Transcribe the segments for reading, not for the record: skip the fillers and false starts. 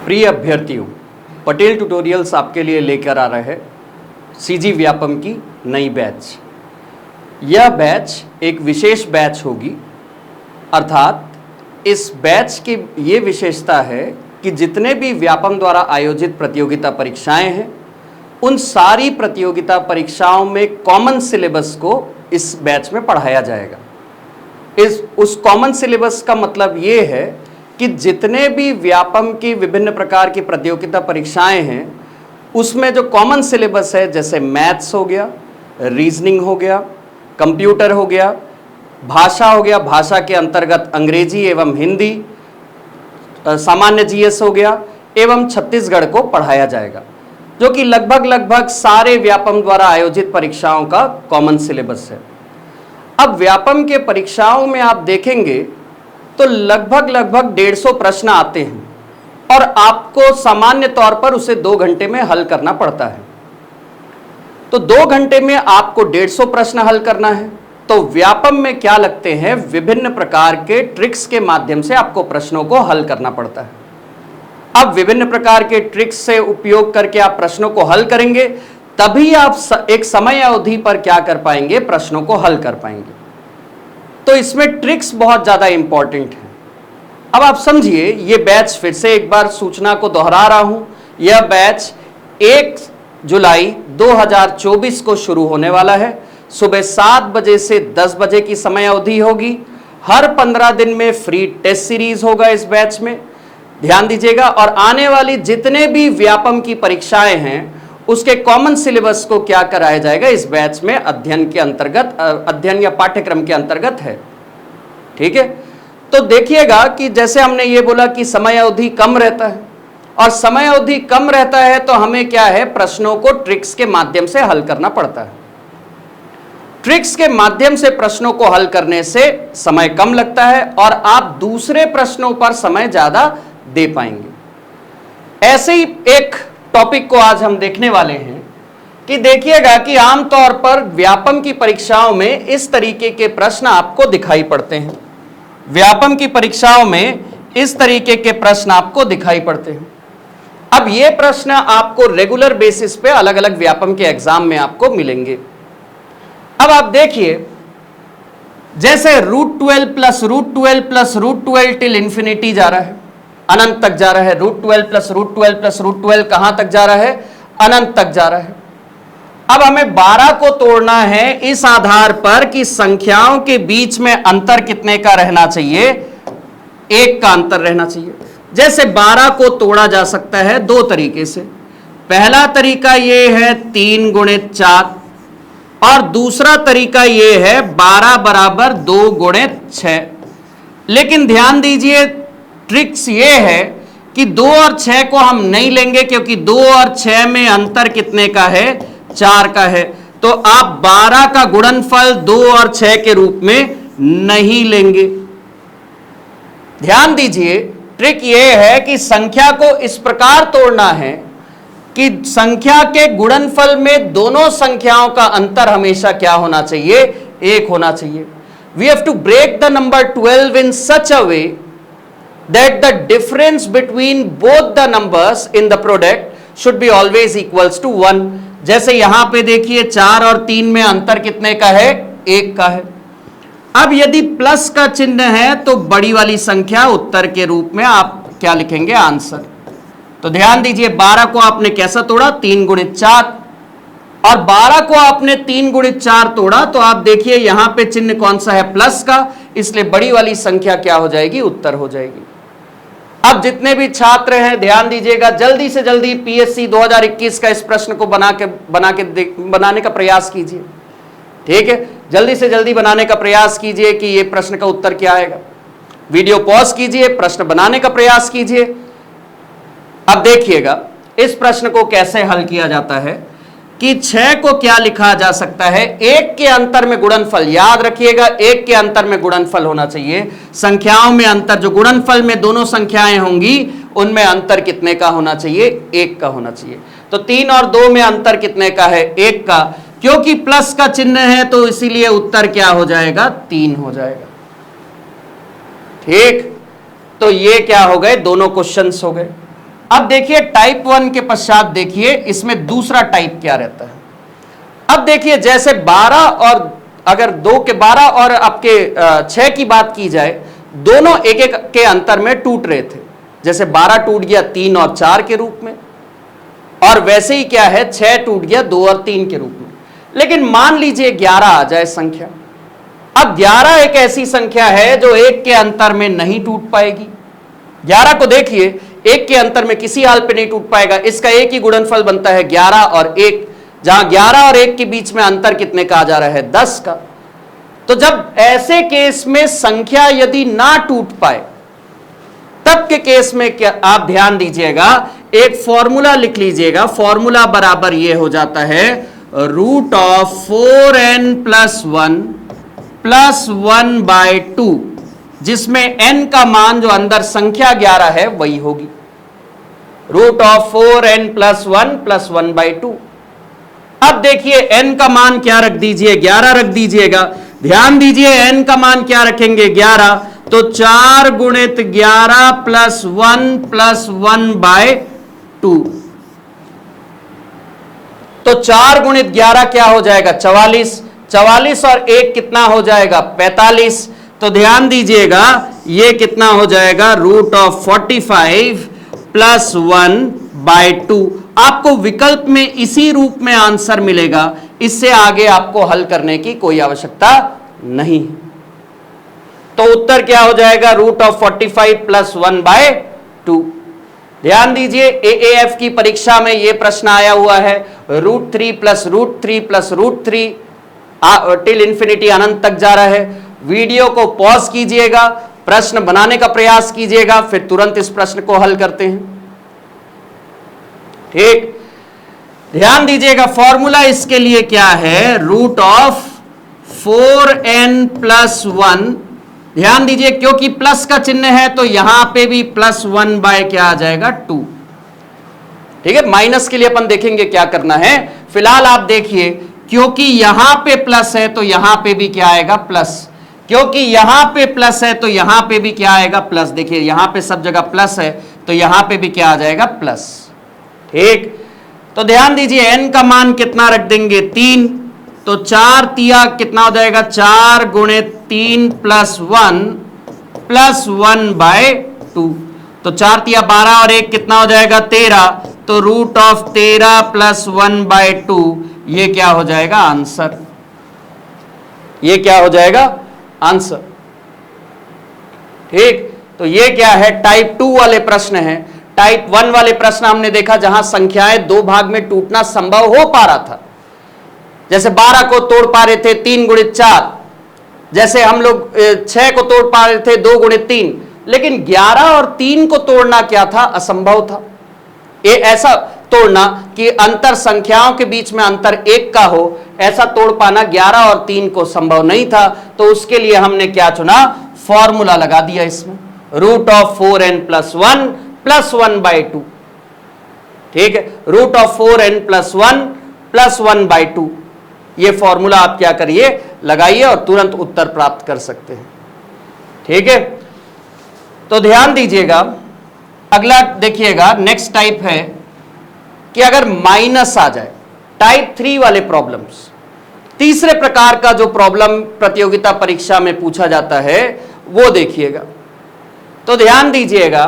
प्रिय अभ्यर्थियों, पटेल ट्यूटोरियल्स आपके लिए लेकर आ रहे हैं सीजी व्यापम की नई बैच। यह बैच एक विशेष बैच होगी, अर्थात इस बैच की ये विशेषता है कि जितने भी व्यापम द्वारा आयोजित प्रतियोगिता परीक्षाएं हैं, उन सारी प्रतियोगिता परीक्षाओं में कॉमन सिलेबस को इस बैच में पढ़ाया जाएगा। उस कॉमन सिलेबस का मतलब ये है कि जितने भी व्यापम की विभिन्न प्रकार की प्रतियोगिता परीक्षाएं हैं, उसमें जो कॉमन सिलेबस है, जैसे मैथ्स हो गया, रीजनिंग हो गया, कंप्यूटर हो गया, भाषा हो गया, भाषा के अंतर्गत अंग्रेजी एवं हिंदी, सामान्य जीएस हो गया, एवं छत्तीसगढ़ को पढ़ाया जाएगा, जो कि लगभग सारे व्यापम द्वारा आयोजित परीक्षाओं का कॉमन सिलेबस है। अब व्यापम के परीक्षाओं में आप देखेंगे तो लगभग 150 प्रश्न आते हैं और आपको सामान्य तौर पर उसे 2 घंटे में हल करना पड़ता है। तो 2 घंटे में आपको 150 प्रश्न हल करना है। तो व्यापम में क्या लगते हैं, विभिन्न प्रकार के ट्रिक्स के माध्यम से आपको प्रश्नों को हल करना पड़ता है। अब विभिन्न प्रकार के ट्रिक्स से उपयोग करके आप प्रश्नों को हल करेंगे, तभी आप एक समय अवधि पर क्या कर पाएंगे, प्रश्नों को हल कर पाएंगे। तो इसमें ट्रिक्स बहुत ज्यादा इंपॉर्टेंट है। अब आप समझिए, ये बैच फिर से एक बार सूचना को दोहरा रहा हूं, यह बैच 1 जुलाई 2024 को शुरू होने वाला है। सुबह 7 बजे से 10 बजे की समय अवधि होगी। हर 15 दिन में फ्री टेस्ट सीरीज होगा इस बैच में, ध्यान दीजिएगा। और आने वाली जितने भी व्यापम की परीक्षाएं हैं, उसके कॉमन सिलेबस को क्या कराया जाएगा इस बैच में, अध्ययन के अंतर्गत, अध्ययन या पाठ्यक्रम के अंतर्गत है। ठीक है, तो देखिएगा कि जैसे हमने ये बोला कि समय अवधि कम रहता है, और समय अवधि कम रहता है तो हमें क्या है, प्रश्नों को ट्रिक्स के माध्यम से हल करना पड़ता है। ट्रिक्स के माध्यम से प्रश्नों को हल करने से समय कम लगता है और आप दूसरे प्रश्नों पर समय ज्यादा दे पाएंगे। ऐसे ही एक टॉपिक को आज हम देखने वाले हैं कि देखिएगा कि आमतौर पर व्यापम की परीक्षाओं में इस तरीके के प्रश्न आपको दिखाई पड़ते हैं। व्यापम की परीक्षाओं में इस तरीके के प्रश्न आपको दिखाई पड़ते हैं। अब ये प्रश्न आपको रेगुलर बेसिस पे अलग अलग व्यापम के एग्जाम में आपको मिलेंगे। अब आप देखिए, जैसे √12 प्लस √12 प्लस √12 टिल इंफिनिटी जा रहा है, अनंत तक जा रहा है। √12 प्लस √12 प्लस √12 कहां तक जा रहा है, अनंत तक जा रहा है। अब हमें 12 को तोड़ना है इस आधार पर कि संख्याओं के बीच में अंतर कितने का रहना चाहिए, 1 का अंतर रहना चाहिए। जैसे 12 को तोड़ा जा सकता है 2 तरीके से। पहला तरीका यह है 3 × 4, और दूसरा तरीका यह है 12 बराबर 2 × 6। लेकिन ध्यान दीजिए, ट्रिक्स ये है कि 2 और 6 को हम नहीं लेंगे, क्योंकि 2 और 6 में अंतर कितने का है, 4 का है। तो आप 12 का गुणनफल 2 और 6 के रूप में नहीं लेंगे। ध्यान दीजिए, ट्रिक ये है कि संख्या को इस प्रकार तोड़ना है कि संख्या के गुणनफल में दोनों संख्याओं का अंतर हमेशा क्या होना चाहिए, 1 होना चाहिए। We have to break the number 12 in such a way that the difference between both the numbers in the product should be always equals to 1। जैसे यहां पे देखिए 4 और 3 में अंतर कितने का है, 1 का है। अब यदि प्लस का चिन्ह है तो बड़ी वाली संख्या उत्तर के रूप में आप क्या लिखेंगे, आंसर। तो ध्यान दीजिए, 12 को आपने कैसा तोड़ा, 3 × 4, और 12 को आपने 3 × 4 तोड़ा, तो आप देखिए यहां पे चिन्ह कौन सा है, प्लस का, इसलिए बड़ी वाली संख्या क्या हो जाएगी, उत्तर हो जाएगी। अब जितने भी छात्र हैं ध्यान दीजिएगा, जल्दी से जल्दी पीएससी 2021 का इस प्रश्न को बनाने का प्रयास कीजिए। ठीक है, जल्दी से जल्दी बनाने का प्रयास कीजिए कि ये प्रश्न का उत्तर क्या आएगा। वीडियो पॉज कीजिए, प्रश्न बनाने का प्रयास कीजिए। अब देखिएगा इस प्रश्न को कैसे हल किया जाता है कि 6 को क्या लिखा जा सकता है, 1 के अंतर में गुणनफल। याद रखिएगा, 1 के अंतर में गुणनफल होना चाहिए। संख्याओं में अंतर, जो गुणनफल में दोनों संख्याएं होंगी उनमें अंतर कितने का होना चाहिए, 1 का होना चाहिए। तो 3 और 2 में अंतर कितने का है, 1 का। क्योंकि प्लस का चिन्ह है तो इसीलिए उत्तर क्या हो जाएगा, 3 हो जाएगा। ठीक, तो ये क्या हो गए, दोनों क्वेश्चंस हो गए। अब देखिए टाइप 1 के पश्चात देखिए इसमें दूसरा टाइप क्या रहता है। अब देखिए जैसे 12 और अगर 2 के 12 और आपके 6 की बात की जाए, दोनों एक एक के अंतर में टूट रहे थे। जैसे 12 टूट गया 3 और 4 के रूप में, और वैसे ही क्या है 6 टूट गया 2 और 3 के रूप में। लेकिन मान लीजिए 11 आ जाए संख्या। अब 11 एक ऐसी संख्या है जो एक के अंतर में नहीं टूट पाएगी। 11 को देखिए एक के अंतर में किसी हाल पे नहीं टूट पाएगा। इसका एक ही गुणनफल बनता है 11 और 1, जहां 11 और 1 के बीच में अंतर कितने का आ जा रहा है 10 का। तो जब ऐसे केस में संख्या यदि ना टूट पाए, तब के केस में क्या, आप ध्यान दीजिएगा, एक फॉर्मूला लिख लीजिएगा। फॉर्मूला बराबर ये हो जाता है √4n + 1 + 1/2, जिसमें n का मान जो अंदर संख्या 11 है वही होगी। √4n + 1 + 1/2। अब देखिए n का मान क्या रख दीजिए, 11 रख दीजिएगा। ध्यान दीजिए n का मान क्या रखेंगे 11, तो 4 × 11 + 1 + 1/2। तो 4 × 11 क्या हो जाएगा 44, 44 और 1 कितना हो जाएगा 45। तो ध्यान दीजिएगा ये कितना हो जाएगा √45 + 1/2। आपको विकल्प में इसी रूप में आंसर मिलेगा। इससे आगे आपको हल करने की कोई आवश्यकता नहीं। तो उत्तर क्या हो जाएगा √45 + 1/2। ध्यान दीजिए AAF की परीक्षा में यह प्रश्न आया हुआ है, √3 + √3 + √3 टिल इंफिनिटी, अनंत तक जा रहा है। वीडियो को पॉज कीजिएगा, प्रश्न बनाने का प्रयास कीजिएगा, फिर तुरंत इस प्रश्न को हल करते हैं। ठीक, ध्यान दीजिएगा फॉर्मूला इसके लिए क्या है, √4n + 1। ध्यान दीजिए क्योंकि प्लस का चिन्ह है तो यहां पे भी +1 क्या आ जाएगा 2। ठीक है, माइनस के लिए अपन देखेंगे क्या करना है। फिलहाल आप देखिए क्योंकि यहां पे प्लस है तो यहां पे भी क्या आएगा प्लस, क्योंकि यहां पे प्लस है तो यहां पे भी क्या आएगा प्लस। देखिए यहां पे सब जगह प्लस है तो यहां पे भी क्या आ जाएगा प्लस। ठीक, तो ध्यान दीजिए n का मान कितना रख देंगे 3, तो 4 तिया कितना हो जाएगा 4 × 3 + 1 + 1/2। तो 4 तिया 12 और 1 कितना हो जाएगा 13। तो √13 + 1/2 ये क्या हो जाएगा आंसर। ये क्या हो जाएगा आंसर। ठीक, तो ये क्या है टाइप 2 वाले प्रश्न है। टाइप 1 वाले प्रश्न हमने देखा जहां संख्याएं दो भाग में टूटना संभव हो पा रहा था। जैसे 12 को तोड़ पा रहे थे 3 × 4, जैसे हम लोग 6 को तोड़ पा रहे थे 2 × 3, लेकिन 11 और 3 को तोड़ना क्या था असंभव था। ये ऐसा तोड़ना कि अंतर संख्याओं के बीच में अंतर 1 का हो, ऐसा तोड़ पाना 11 और 3 को संभव नहीं था। तो उसके लिए हमने क्या चुना, फॉर्मूला लगा दिया इसमें, √4n + 1 + 1/2। ठीक है, √4n + 1 + 1/2 ये फॉर्मूला आप क्या करिए लगाइए और तुरंत उत्तर प्राप्त कर सकते हैं। ठीक है, तो ध्यान दीजिएगा अगला देखिएगा नेक्स्ट टाइप है कि अगर माइनस आ जाए, टाइप 3 वाले प्रॉब्लम्स। तीसरे प्रकार का जो प्रॉब्लम प्रतियोगिता परीक्षा में पूछा जाता है वो देखिएगा। तो ध्यान दीजिएगा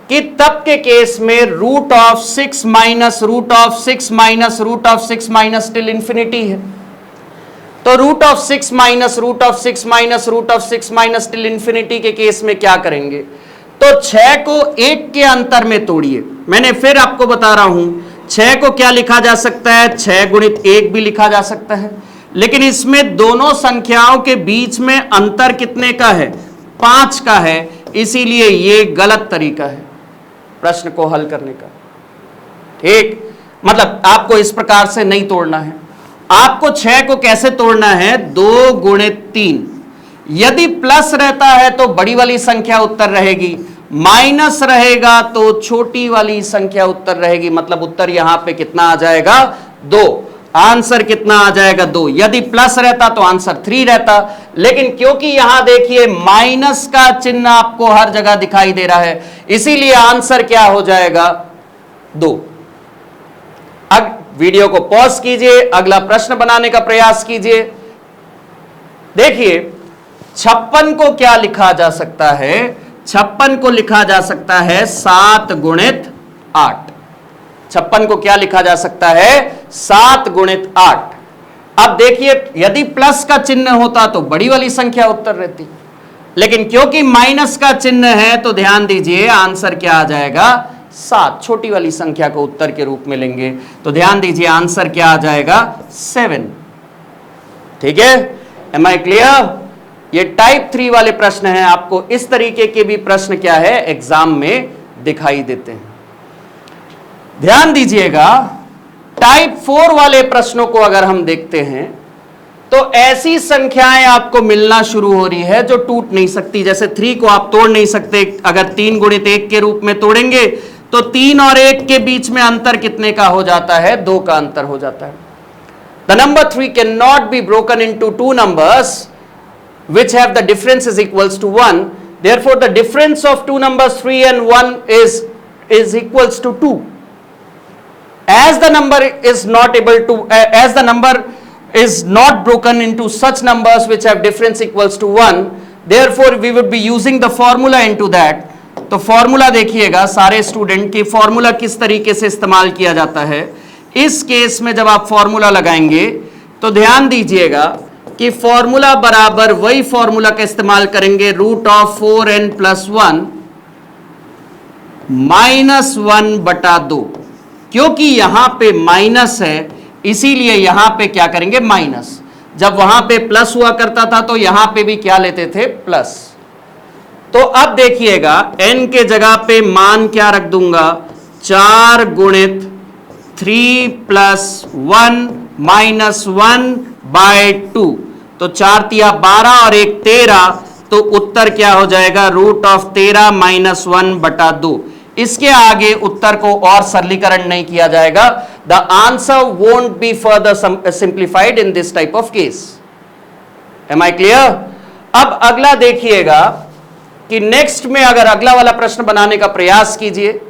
कि तब के केस में √6 - √6 - टिल इंफिनिटी है। तो √6 - √6 - टिल इंफिनिटी के केस में क्या करेंगे, तो 6 को 1 के अंतर में तोड़िए। मैंने फिर आपको बता रहा हूं 6 को क्या लिखा जा सकता है 6 × 1 भी लिखा जा सकता है, लेकिन इसमें दोनों संख्याओं के बीच में अंतर कितने का है 5 का है, इसीलिए ये गलत तरीका है प्रश्न को हल करने का। ठीक, मतलब आपको इस प्रकार से नहीं तोड़ना है। आपको 6 को कैसे तोड़ना है 2 × 3। यदि प्लस रहता है तो बड़ी वाली संख्या उत्तर रहेगी, माइनस रहेगा तो छोटी वाली संख्या उत्तर रहेगी। मतलब उत्तर यहां पे कितना आ जाएगा 2, आंसर कितना आ जाएगा 2। यदि प्लस रहता तो आंसर 3 रहता, लेकिन क्योंकि यहां देखिए माइनस का चिन्ह आपको हर जगह दिखाई दे रहा है, इसीलिए आंसर क्या हो जाएगा 2। अब वीडियो को पॉज कीजिए, अगला प्रश्न बनाने का प्रयास कीजिए। देखिए 56 को क्या लिखा जा सकता है? 56 को लिखा जा सकता है 7 गुणित 8। 56 को क्या लिखा जा सकता है? 7 गुणित 8। अब देखिए यदि प्लस का चिन्ह होता तो बड़ी वाली संख्या उत्तर रहती, लेकिन क्योंकि माइनस का चिन्ह है तो ध्यान दीजिए आंसर क्या आ जाएगा? 7। छोटी वाली संख्या को उत्तर के रूप में लेंगे तो ध्यान दीजिए आंसर क्या आ जाएगा? 7। ठीक है, एम आई क्लियर? ये टाइप 3 वाले प्रश्न हैं। आपको इस तरीके के भी प्रश्न क्या है एग्जाम में दिखाई देते हैं। ध्यान दीजिएगा टाइप 4 वाले प्रश्नों को अगर हम देखते हैं तो ऐसी संख्याएं आपको मिलना शुरू हो रही है जो टूट नहीं सकती। जैसे 3 को आप तोड़ नहीं सकते, अगर 3 गुणित 1 के रूप में तोड़ेंगे तो 3 और 1 के बीच में अंतर कितने का हो जाता है? 2 का अंतर हो जाता है। The number 3 can not be broken into 2 numbers which have the difference is equals to 1, therefore the difference of two numbers 3 and 1 is equals to 2. As the number is not able to as the number is not broken into such numbers which have difference equals to 1, therefore we would be using the formula into that. तो formula देखिएगा सारे student की, formula किस तरीके से इस्तेमाल किया जाता है। इस केस में जब आप फॉर्मूला लगाएंगे तो ध्यान दीजिएगा कि फॉर्मूला बराबर वही फॉर्मूला का इस्तेमाल करेंगे, √4n+1 -1/2। क्योंकि यहां पे माइनस है इसीलिए यहां पे क्या करेंगे? माइनस। जब वहां पे प्लस हुआ करता था तो यहां पे भी क्या लेते थे? प्लस। तो अब देखिएगा n के जगह पे मान क्या रख दूंगा? 4 गुणित 3 + 1 -1/2। तो 4 तिया 12 और 1 13, तो उत्तर क्या हो जाएगा? √13 -1/2। इसके आगे उत्तर को और सरलीकरण नहीं किया जाएगा। The answer won't be further simplified in this type of case. Am I clear? अब अगला देखिएगा कि नेक्स्ट में अगर अगला वाला प्रश्न बनाने का प्रयास कीजिए,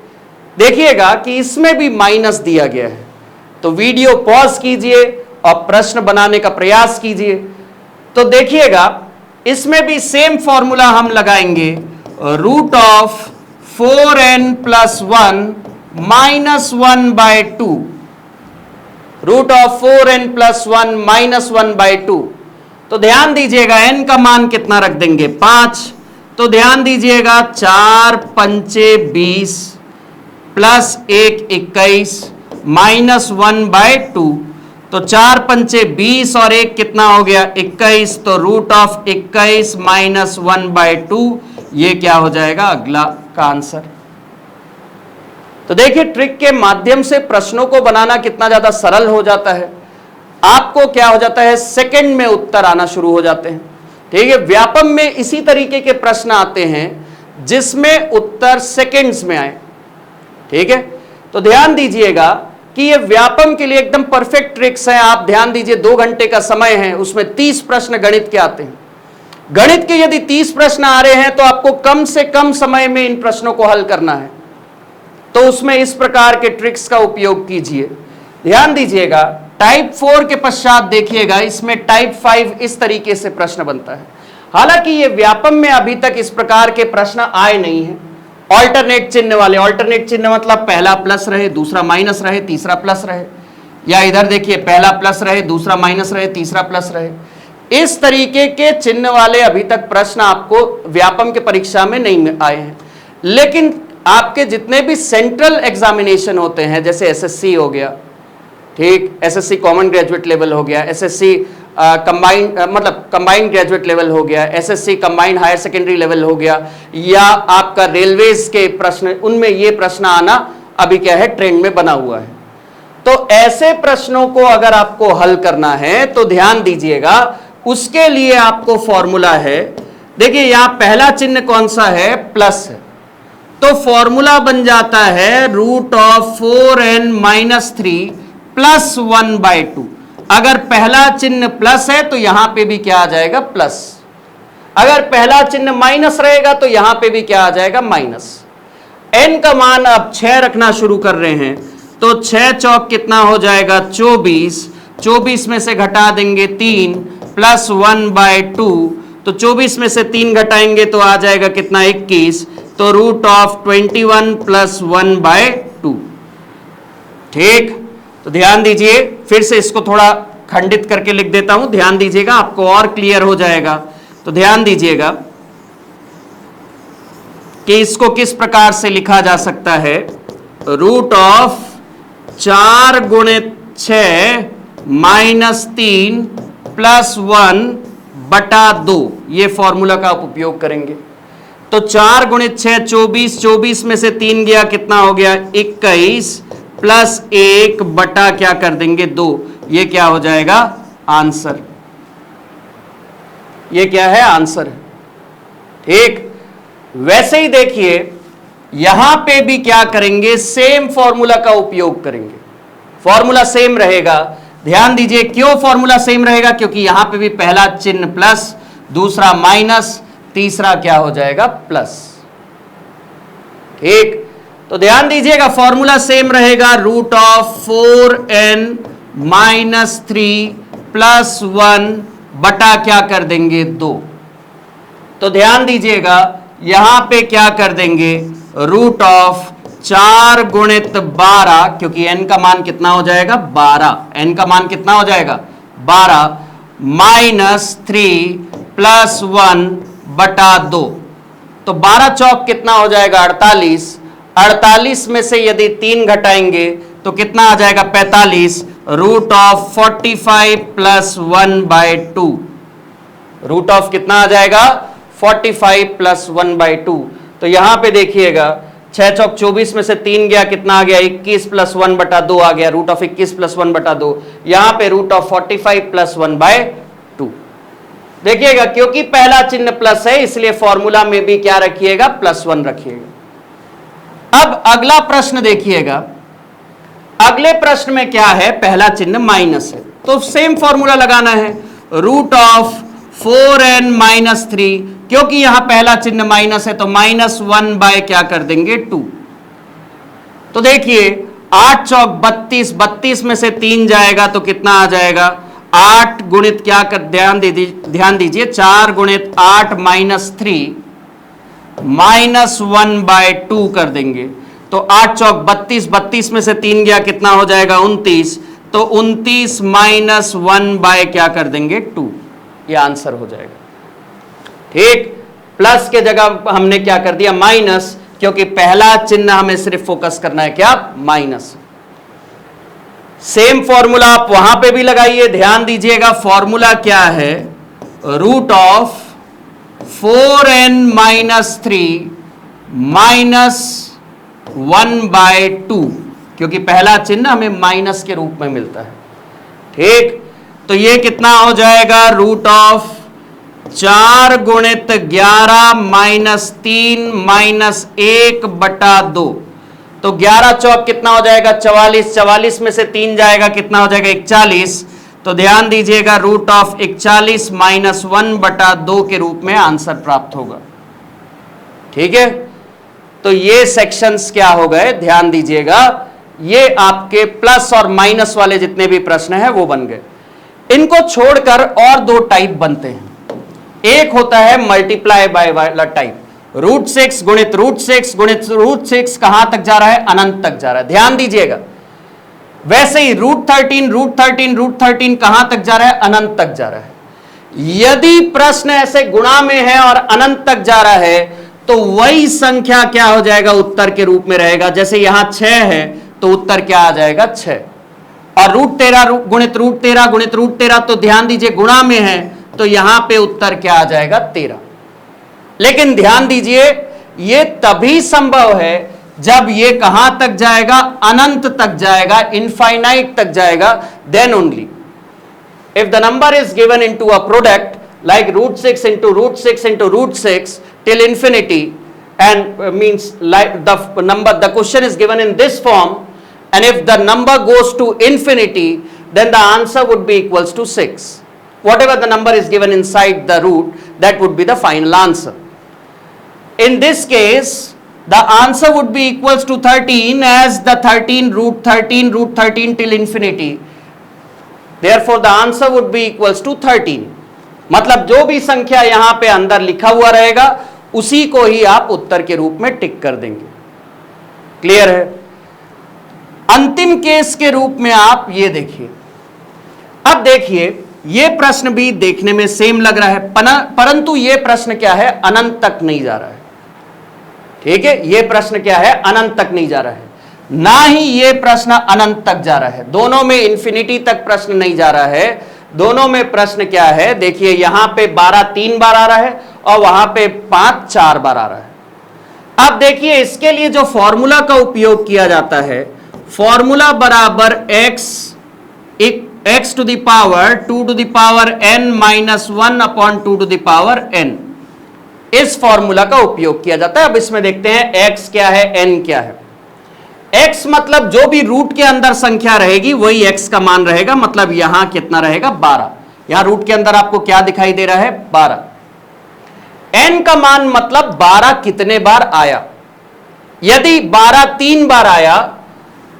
देखिएगा कि इसमें भी माइनस दिया गया है। तो वीडियो पॉज कीजिए और प्रश्न बनाने का प्रयास कीजिए। तो देखिएगा इसमें भी सेम फॉर्मूला हम लगाएंगे, √4n+1 -1/2। √4n+1 -1/2। तो ध्यान दीजिएगा n का मान कितना रख देंगे? 5। तो ध्यान दीजिएगा 4 × 5 = 20 + 1 = 21 -1/2। तो 4 × 5 = 20 और 1 कितना हो गया? 21। तो √21 -1/2 ये क्या हो जाएगा? अगला का आंसर। तो देखिए ट्रिक के माध्यम से प्रश्नों को बनाना कितना ज्यादा सरल हो जाता है। आपको क्या हो जाता है? सेकंड में उत्तर आना शुरू हो जाते हैं। ठीक है, व्यापम में इसी तरीके के प्रश्न आते हैं जिसमें उत्तर सेकंड्स में आए। ठीक है, तो ध्यान दीजिएगा कि ये व्यापम के लिए एकदम परफेक्ट ट्रिक्स हैं। आप ध्यान दीजिए 2 घंटे का समय है, उसमें 30 प्रश्न गणित के आते हैं। गणित के यदि 30 प्रश्न आ रहे हैं तो आपको कम से कम समय में इन प्रश्नों को हल करना है। तो उसमें इस प्रकार के ट्रिक्स का उपयोग कीजिए। ध्यान दीजिएगा टाइप 4 के पश्चात देखिएगा इसमें टाइप 5 इस तरीके से प्रश्न बनता है। हालांकि ये व्यापम में अभी तक इस प्रकार के प्रश्न आए नहीं हैं। ऑल्टरनेट चिन्ह वाले, ऑल्टरनेट चिन्ह मतलब पहला प्लस रहे, दूसरा माइनस रहे, तीसरा प्लस रहे, या इधर देखिए पहला प्लस रहे, दूसरा माइनस रहे, तीसरा प्लस रहे। इस तरीके के चिन्ह वाले अभी तक प्रश्न आपको व्यापम के परीक्षा में नहीं आए हैं। लेकिन आपके जितने भी सेंट्रल एग्जामिनेशन होते हैं, जैसे एसएससी हो गया, ठीक, एसएससी कॉमन ग्रेजुएट लेवल हो गया, एसएससी कंबाइंड मतलब कंबाइंड ग्रेजुएट लेवल हो गया, SSC combined higher secondary level हो गया, या आपका रेलवेज के प्रश्न, उनमें ये प्रश्न आना अभी क्या है? ट्रेंड में बना हुआ है। तो ऐसे प्रश्नों को अगर आपको हल करना है तो ध्यान दीजिएगा उसके लिए आपको फॉर्मूला है। देखिए यहां पहला चिन्ह कौन सा है? प्लस है। तो फॉर्मूला बन जाता है √4n - 3 + 1/2। अगर पहला चिन्ह प्लस है तो यहां पे भी क्या आ जाएगा, प्लस। अगर पहला चिन्ह माइनस रहेगा तो यहां पे भी क्या आ जाएगा, माइनस। n का मान अब 6 रखना शुरू कर रहे हैं, तो 6 चौक कितना हो जाएगा, 24। 24 में से घटा देंगे 3 प्लस 1/2, तो 24 में से 3 घटाएंगे तो आ जाएगा कितना, 21। तो रूट ऑफ 21 प्लस 1/2। ठीक, तो ध्यान दीजिए, फिर से इसको थोड़ा खंडित करके लिख देता हूं, ध्यान दीजिएगा, आपको और क्लियर हो जाएगा। तो ध्यान दीजिएगा कि इसको किस प्रकार से लिखा जा सकता है, रूट ऑफ 4 गुणित 6 माइनस 3 प्लस 1/2, ये फॉर्मूला का आप उपयोग करेंगे। तो 4 गुणित 6 24, 24 में से 3 गया, कितना हो गया, 21 प्लस 1 बटा क्या कर देंगे, 2। ये क्या हो जाएगा, आंसर। ये क्या है, आंसर है। ठीक, वैसे ही देखिए यहां पे भी क्या करेंगे, सेम फॉर्मूला का उपयोग करेंगे। फॉर्मूला सेम रहेगा, ध्यान दीजिए, क्यों फॉर्मूला सेम रहेगा, क्योंकि यहां पे भी पहला चिन्ह प्लस, दूसरा माइनस, तीसरा क्या हो जाएगा, प्लस। ठीक, तो ध्यान दीजिएगा फॉर्मूला सेम रहेगा, root of 4n minus 3 plus 1 बटा क्या कर देंगे, 2। तो ध्यान दीजिएगा यहां पे क्या कर देंगे, रूट ऑफ 4 गुणित 12, क्योंकि n का मान कितना हो जाएगा, 12। n का मान कितना हो जाएगा, 12 माइनस 3 प्लस 1/2। तो 12 चौक कितना हो जाएगा, 48। 48 में से यदि 3 घटाएंगे तो कितना आ जाएगा, 45। Root of 45 plus 1/2। Root of कितना आ जाएगा, 45 प्लस 1/2। तो यहां पे देखिएगा 6 चौक 24 में से 3 गया, कितना आ गया, 21 प्लस 1/2 आ गया, रूट ऑफ 21 प्लस 1/2। यहां पे रूट ऑफ 45 प्लस 1/2। देखिएगा क्योंकि पहला चिन्ह प्लस है, इसलिए फॉर्मूला में भी क्या रखिएगा, +1 रखिएगा। अब अगला प्रश्न देखिएगा, अगले प्रश्न में क्या है, पहला चिन्ह माइनस है, तो सेम फॉर्मूला लगाना है, रूट ऑफ 4n माइनस 3, क्योंकि यहां पहला चिन्ह माइनस है तो -1 बाय क्या कर देंगे, 2। तो देखिए 8 चौक 32, 32 में से 3 जाएगा तो कितना आ जाएगा, 8 गुणित क्या कर, ध्यान दीजिए 4 गुणित 8 माइनस 3 -1/2 कर देंगे। तो 8 चौक 32, 32 में से 3 गया, कितना हो जाएगा, 29। तो 29 माइनस 1 बाय क्या कर देंगे, 2। ये आंसर हो जाएगा। ठीक, प्लस के जगह हमने क्या कर दिया, माइनस, क्योंकि पहला चिन्ह हमें सिर्फ फोकस करना है क्या, माइनस। सेम फॉर्मूला आप वहां पे भी लगाइए, ध्यान दीजिएगा फॉर्मूला क्या है, root of 4n minus 3 minus 1/2, क्योंकि पहला चिन्ह हमें माइनस के रूप में मिलता है। ठीक, तो ये कितना हो जाएगा, रूट ऑफ 4 गुणित 11 माइनस 3 माइनस 1/2। तो 11 चौक कितना हो जाएगा, 44। 44 में से 3 जाएगा, कितना हो जाएगा, 41। तो ध्यान दीजिएगा रूट ऑफ 41 माइनस 1/2 के रूप में आंसर प्राप्त होगा। ठीक है, तो ये सेक्शंस क्या हो गए, ध्यान दीजिएगा, ये आपके प्लस और माइनस वाले जितने भी प्रश्न हैं वो बन गए। इनको छोड़कर और 2 टाइप बनते हैं। एक होता है मल्टीप्लाई बाय वाला टाइप, √6 गुणित √6 गुणित √6 कहां तक जा रहा है, अनंत तक जा रहा है। ध्यान दीजिएगा वैसे ही √13 कहां तक जा रहा है, अनंत तक जा रहा है। यदि प्रश्न ऐसे गुणा में है और अनंत तक जा रहा है तो वही संख्या क्या हो जाएगा, उत्तर के रूप में रहेगा। जैसे यहां 6 है तो उत्तर क्या आ जाएगा, 6। और √13 गुणित √13 गुणित √13, तो ध्यान दीजिए गुणा में है तो यहां पे उत्तर क्या आ जाएगा, 13। लेकिन ध्यान दीजिए ये तभी संभव है जब ये कहां तक जाएगा, अनंत तक जाएगा, इनफाइनाइट तक जाएगा, then only. If the number is given into a product like √6 into √6 into √6 till infinity, and means like the question is given in this form, and if the number goes to infinity then the answer would be equals to 6. Whatever the number is given inside the root, that would be the final answer. In this case, the answer would be equals to 13, as the 13 root 13 till infinity. Therefore the answer would be equals to 13. मतलब जो भी संख्या यहां पे अंदर लिखा हुआ रहेगा उसी को ही आप उत्तर के रूप में टिक कर देंगे। क्लियर है? अंतिम केस के रूप में आप ये देखिए। अब देखिए, ये प्रश्न भी देखने में सेम लग रहा है, परंतु ये प्रश्न क्या है, अनंत तक नहीं जा रहा है। ठीक है, ये प्रश्न क्या है, अनंत तक नहीं जा रहा है, ना ही ये प्रश्न अनंत तक जा रहा है। दोनों में इंफिनिटी तक प्रश्न नहीं जा रहा है। दोनों में प्रश्न क्या है, देखिए यहां पे 12 3 बार आ रहा है और वहां पे 5 4 बार आ रहा है। अब देखिए, इसके लिए जो फॉर्मूला का उपयोग किया जाता है, फॉर्मूला बराबर x to the power 2 to the power n minus 1 upon 2 to the power n, इस फॉर्मूला का उपयोग किया जाता है। अब इसमें देखते हैं x क्या है, n क्या है। x मतलब जो भी रूट के अंदर संख्या रहेगी वही x का मान रहेगा। मतलब यहां कितना रहेगा, 12। यहां रूट के अंदर आपको क्या दिखाई दे रहा है, 12। n का मान मतलब 12 कितने बार आया। यदि 12 3 बार आया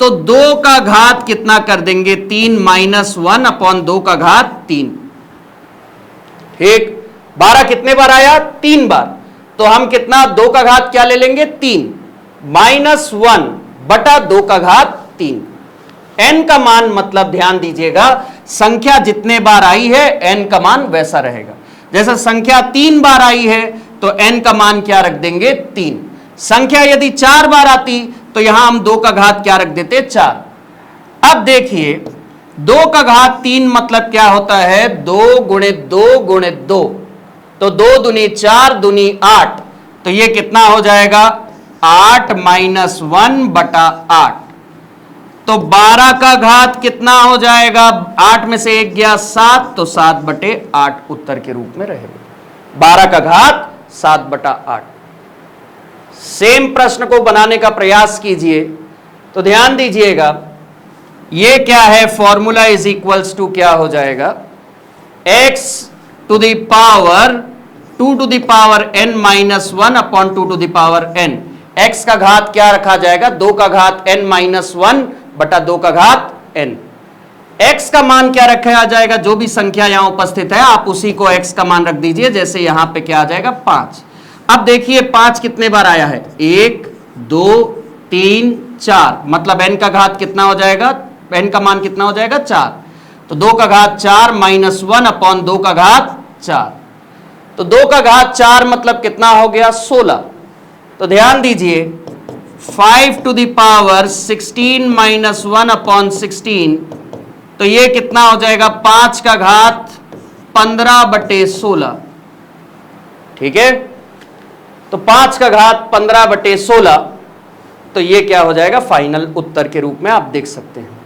तो 2 का घात कितना कर देंगे, 3 माइनस 1 अपॉन 2 का घात 3। ठीक, 12 कितने बार आया, 3 बार, तो हम कितना, 2 का घात क्या ले लेंगे, 3 माइनस 1 बटा 2 का घात 3। n का मान मतलब ध्यान दीजिएगा, संख्या जितने बार आई है n का मान वैसा रहेगा। जैसे संख्या 3 बार आई है तो n का मान क्या रख देंगे, 3। संख्या यदि 4 बार आती तो यहां हम 2 का घात क्या रख देते, 4। अब देखिए 2 का घात 3 मतलब क्या होता है, 2 गुणे 2 गुणे 2, तो 2 दूनी 4 दूनी 8, तो ये कितना हो जाएगा, 8 माइनस 1 बटा 8। तो 12 का घात कितना हो जाएगा, 8 में से 1 गया 7, तो 7 बटे 8 उत्तर के रूप में रहेगा। 12 का घात 7 बटा 8। सेम प्रश्न को बनाने का प्रयास कीजिए तो ध्यान दीजिएगा, ये क्या है, फॉर्मूला इज इक्वल्स टू क्या हो जाएगा, x to the power 2 to the power n minus 1 upon 2 to the power n। x का घात क्या रखा जाएगा, 2 का घात n माइनस 1 बटा 2 का घात n। x का मान क्या रखा जाएगा, जो भी संख्या यहां उपस्थित है आप उसी को x का मान रख दीजिए। जैसे यहां पे क्या आ जाएगा, 5। अब देखिए 5 कितने बार आया है, 1 2 3 4, मतलब n का घात कितना हो जाएगा, n का मान कितना हो जाएगा, 4। तो 2 का घात 4 माइनस 1 अपॉन 2 का घात 4, तो 2 का घात 4 मतलब कितना हो गया, 16। तो ध्यान दीजिए 5 to the power 16 minus 1 upon 16, तो ये कितना हो जाएगा, 5 का घात 15 बटे 16। ठीक है, तो 5 का घात 15 बटे 16, तो ये क्या हो जाएगा, फाइनल उत्तर के रूप में आप देख सकते हैं।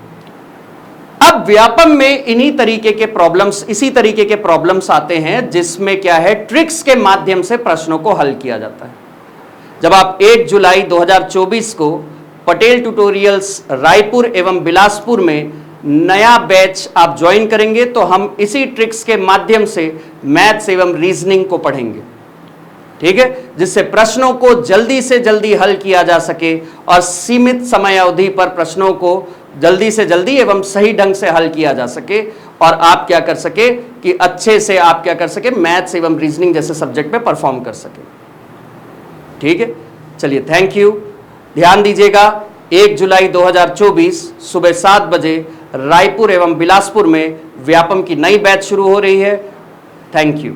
अब व्यापम में इन्हीं तरीके के प्रॉब्लम्स, इसी तरीके के प्रॉब्लम्स आते हैं जिसमें क्या है, ट्रिक्स के माध्यम से प्रश्नों को हल किया जाता है। जब आप 1 जुलाई 2024 को पटेल ट्यूटोरियल्स रायपुर एवं बिलासपुर में नया बैच आप ज्वाइन करेंगे तो हम इसी ट्रिक्स के माध्यम से मैथ्स एवं रीजनिंग को पढ़ेंगे। ठीक है, जिससे प्रश्नों को जल्दी से जल्दी हल किया जा सके और सीमित समय अवधि पर प्रश्नों को जल्दी से जल्दी एवं सही ढंग से हल किया जा सके और आप क्या कर सके कि अच्छे से आप क्या कर सके, मैथ्स एवं रीजनिंग जैसे सब्जेक्ट में परफॉर्म कर सके। ठीक है, चलिए, थैंक यू। ध्यान दीजिएगा 1 जुलाई 2024 सुबह 7 बजे रायपुर एवं बिलासपुर में व्यापम की नई बैच शुरू हो रही है। Thank you.